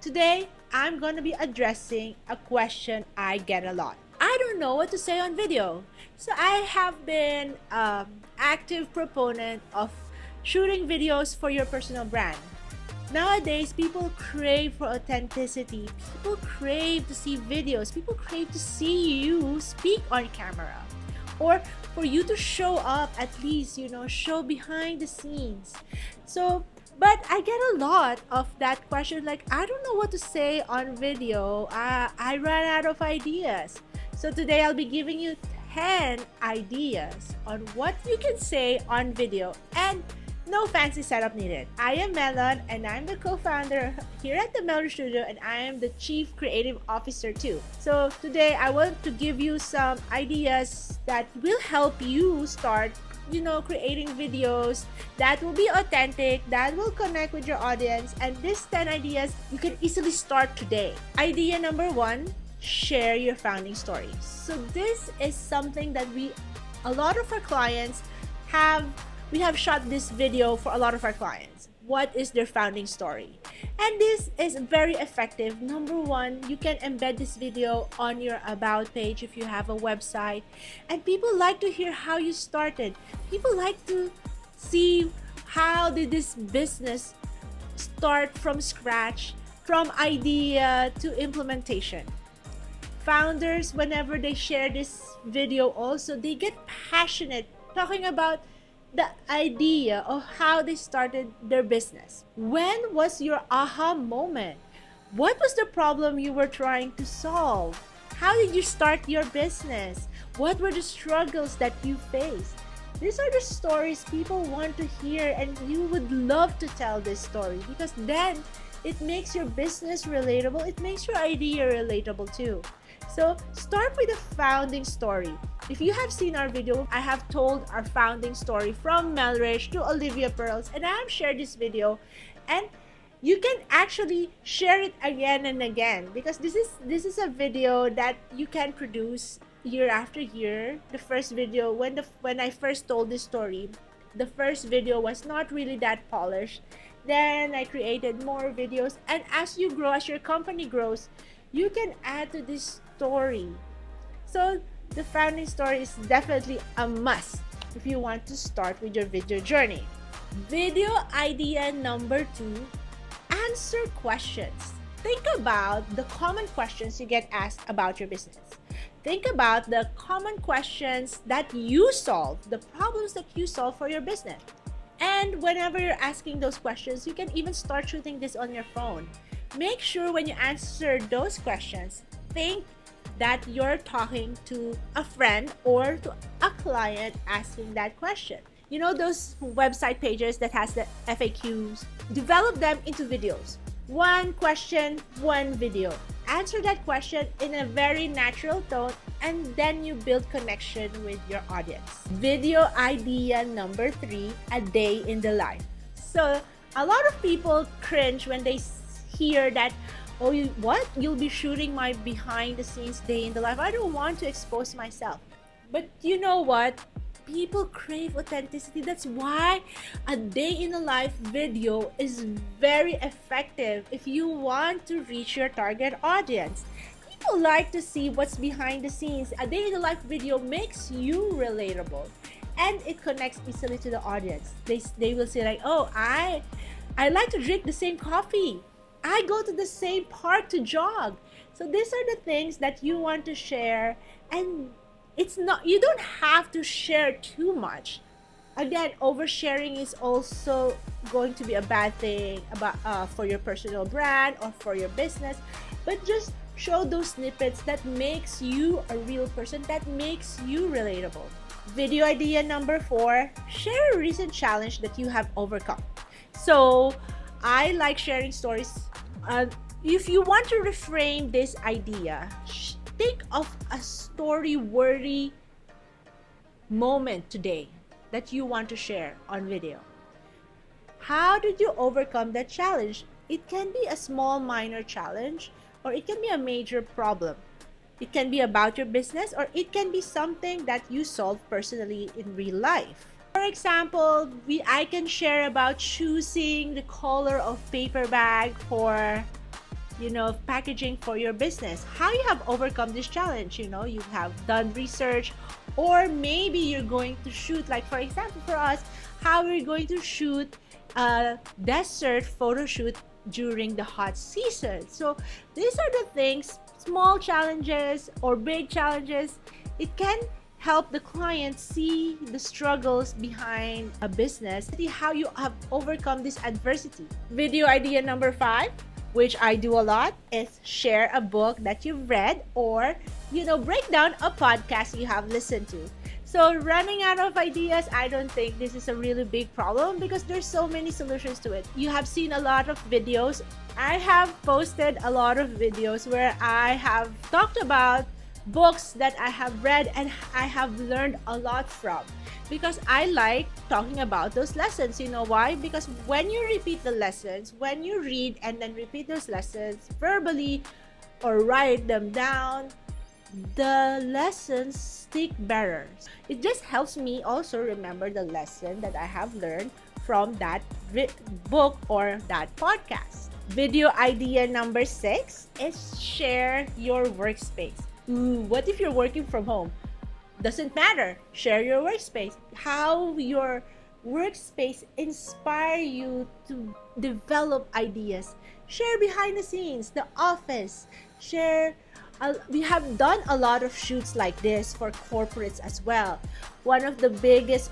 Today, I'm going to be addressing a question I get a lot. I don't know what to say on video. So I have been an active proponent of shooting videos for your personal brand. Nowadays, people crave for authenticity. People crave to see videos. People crave to see you speak on camera. Or for you to show up, at least, show behind the scenes. But I get a lot of that question, like, I don't know what to say on video. I ran out of ideas. So today I'll be giving you 10 ideas on what you can say on video, and no fancy setup needed. I am Melon, and I'm the co-founder here at the Melon Studio, and I am the Chief Creative Officer too. So today I want to give you some ideas that will help you start creating videos that will be authentic, that will connect with your audience. And these 10 ideas you can easily start today. Idea number 1, share your founding story. So this is something that a lot of our clients we have shot this video for a lot of our clients. What is their founding story? And this is very effective. Number 1, you can embed this video on your about page if you have a website. And people like to hear how you started. People like to see how did this business start from scratch, from idea to implementation. Founders, whenever they share this video also, they get passionate talking about the idea of how they started their business. When was your aha moment? What was the problem you were trying to solve? How did you start your business? What were the struggles that you faced? These are the stories people want to hear, and you would love to tell this story because then it makes your business relatable. It makes your idea relatable too. So start with the founding story. If you have seen our video, I have told our founding story from Melrich to Olivia Pearls, and I have shared this video, and you can actually share it again and again because this is a video that you can produce year after year. The first video, when I first told this story, the first video was not really that polished. Then I created more videos, and as you grow, as your company grows, you can add to this story. So the founding story is definitely a must if you want to start with your video journey. Video idea number 2, answer questions. Think about the common questions you get asked about your business. Think about the common questions that you solve, the problems that you solve for your business. And whenever you're asking those questions, you can even start shooting this on your phone. Make sure when you answer those questions, think that you're talking to a friend or to a client asking that question. You know those website pages that has the FAQs? Develop them into videos. One question, one video. Answer that question in a very natural tone, and then you build connection with your audience. Video idea number 3, a day in the life. So a lot of people cringe when they hear that, oh, you'll be shooting my behind the scenes day in the life. I don't want to expose myself. But you know what? People crave authenticity. That's why a day in the life video is very effective if you want to reach your target audience. People like to see what's behind the scenes. A day in the life video makes you relatable, and it connects easily to the audience. They will say like, oh, I like to drink the same coffee. I go to the same park to jog. So these are the things that you want to share, and you don't have to share too much. Again, oversharing is also going to be a bad thing for your personal brand or for your business, but just show those snippets that makes you a real person, that makes you relatable. Video idea number 4, share a recent challenge that you have overcome. So I like sharing stories. If you want to reframe this idea, think of a story-worthy moment today that you want to share on video. How did you overcome that challenge? It can be a small, minor challenge, or it can be a major problem. It can be about your business, or it can be something that you solve personally in real life. For example, I can share about choosing the color of paper bag for packaging for your business, how you have overcome this challenge. You have done research, or maybe you're going to shoot, like for example for us, how we're going to shoot a desert photo shoot during the hot season. So these are the things, small challenges or big challenges. It can help the client see the struggles behind a business, see how you have overcome this adversity. Video idea number 5, which I do a lot, is share a book that you've read, or break down a podcast you have listened to. So running out of ideas, I don't think this is a really big problem, because there's so many solutions to it. You have seen a lot of videos. I have posted a lot of videos where I have talked about books that I have read and I have learned a lot from, because I like talking about those lessons. You know why? Because when you repeat the lessons, when you read and then repeat those lessons verbally or write them down, the lessons stick better. It just helps me also remember the lesson that I have learned from that book or that podcast. Video idea number 6 is share your workspace. What if you're working from home? Doesn't matter. Share your workspace. How your workspace inspire you to develop ideas. Share behind the scenes, the office. Share. We have done a lot of shoots like this for corporates as well. One of the biggest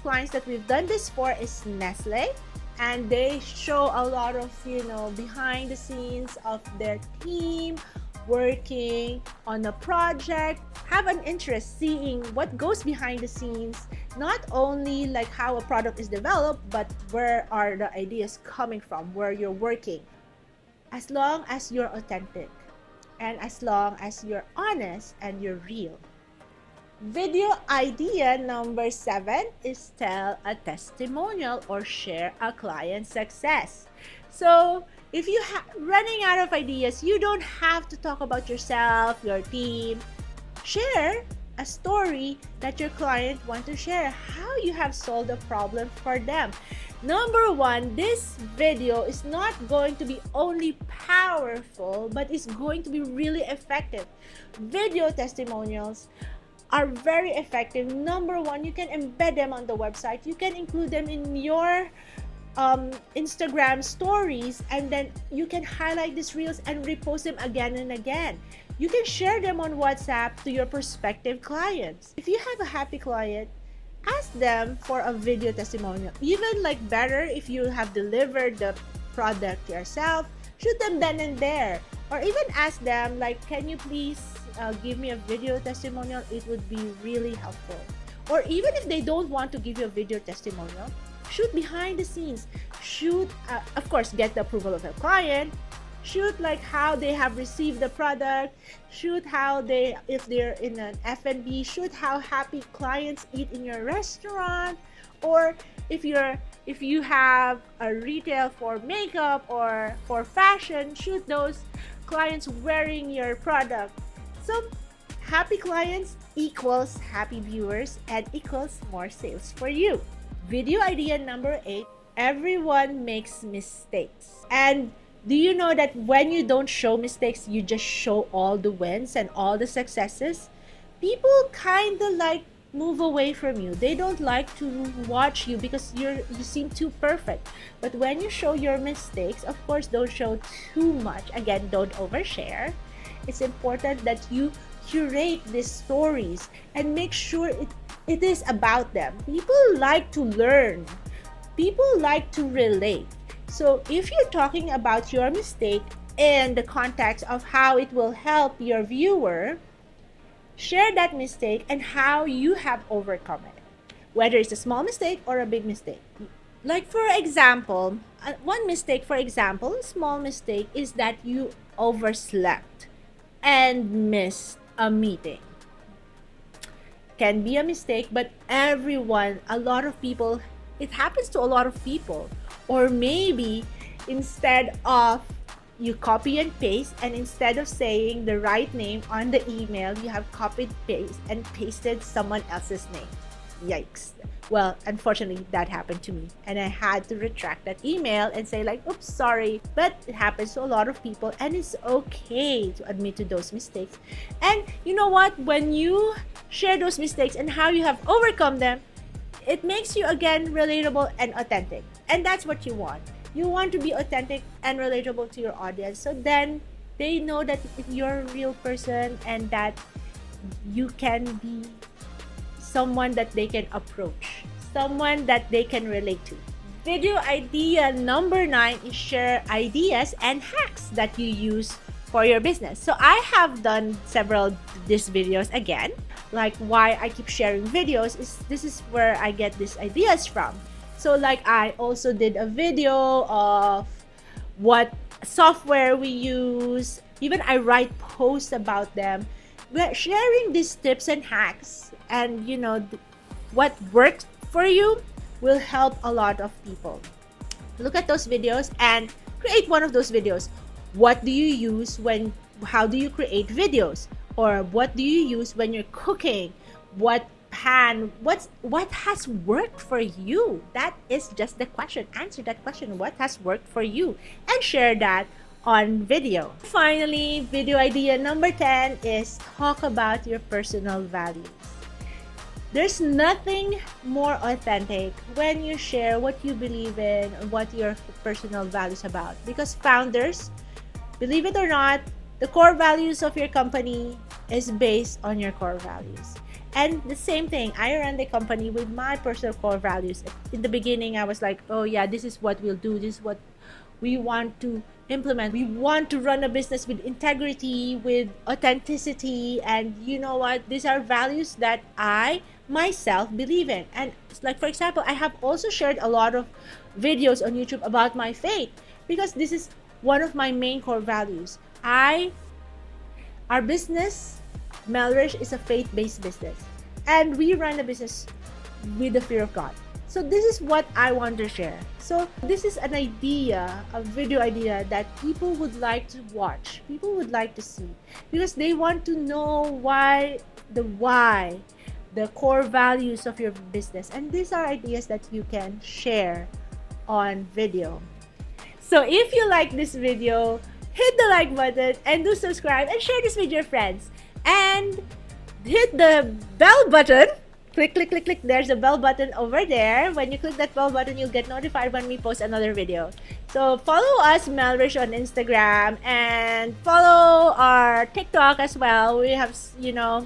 clients that we've done this for is Nestle, and they show a lot of behind the scenes of their team working on a project. Have an interest seeing what goes behind the scenes, not only like how a product is developed, but where are the ideas coming from, where you're working. As long as you're authentic, and as long as you're honest and you're real. Video idea number 7 is tell a testimonial or share a client success. So if you running out of ideas, you don't have to talk about yourself, your team. Share a story that your client wants to share, how you have solved a problem for them. Number 1, this video is not going to be only powerful, but it's going to be really effective. Video testimonials are very effective. Number 1, you can embed them on the website. You can include them in your Instagram stories, and then you can highlight these reels and repost them again and again. You can share them on WhatsApp to your prospective clients. If you have a happy client, ask them for a video testimonial. Even better if you have delivered the product yourself, shoot them then and there. Or even ask them can you please give me a video testimonial? It would be really helpful. Or even if they don't want to give you a video testimonial, shoot behind the scenes. Shoot, of course, get the approval of the client. Shoot how they have received the product. Shoot if they're in an F&B, shoot how happy clients eat in your restaurant. Or if you have a retail for makeup or for fashion, shoot those clients wearing your product. So happy clients equals happy viewers and equals more sales for you. Video idea number 8, everyone makes mistakes. And do you know that when you don't show mistakes, you just show all the wins and all the successes? People kind of move away from you. They don't like to watch you because you seem too perfect. But when you show your mistakes, of course, don't show too much. Again, don't overshare. It's important that you curate these stories and make sure it is about them. People like to learn. People like to relate. So if you're talking about your mistake in the context of how it will help your viewer, share that mistake and how you have overcome it, whether it's a small mistake or a big mistake. For example, a small mistake is that you overslept and missed a meeting. Can be a mistake, but a lot of people, it happens to a lot of people. Or maybe instead of you copy and paste, and instead of saying the right name on the email, you have copied paste and pasted someone else's name. Yikes. Well, unfortunately, that happened to me. And I had to retract that email and say like, oops, sorry. But it happens to a lot of people, and it's okay to admit to those mistakes. And you know what? When you share those mistakes and how you have overcome them, it makes you again relatable and authentic. And that's what you want. You want to be authentic and relatable to your audience. So then they know that you're a real person and that you can be someone that they can approach, someone that they can relate to. Video idea number 9 is share ideas and hacks that you use for your business. So I have done several these videos again. Like why I keep sharing videos is this is where I get these ideas from. So like I also did a video of what software we use. Even I write posts about them. We're sharing these tips and hacks, and you know what works for you will help a lot of people. Look at those videos and create one of those videos. What do you use when, how do you create videos? Or what do you use when you're cooking? What has worked for you? That is just the question. Answer that question. What has worked for you? And share that on video. Finally, video idea number 10 is talk about your personal values. There's nothing more authentic when you share what you believe in, what your personal values about. Because founders, believe it or not, the core values of your company is based on your core values. And the same thing, I run the company with my personal core values. In the beginning, I was like, oh yeah, this is what we'll do. This is what we want to implement. We want to run a business with integrity, with authenticity. And you know what? These are values that I myself believe in. And like, for example, I have also shared a lot of videos on YouTube about my faith, because this is one of my main core values. Our business, Melrish, is a faith-based business, and we run a business with the fear of God. So this is what I want to share. So this is an idea, a video idea that people would like to watch, people would like to see, because they want to know the core values of your business. And these are ideas that you can share on video. So if you like this video, hit the like button and do subscribe and share this with your friends. And hit the bell button. Click, click, click, click. There's a bell button over there. When you click that bell button, you'll get notified when we post another video. So follow us, Melrish, on Instagram, and follow our TikTok as well. We have,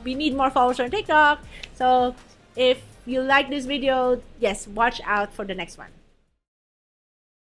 we need more followers on TikTok. So if you like this video, yes, watch out for the next one.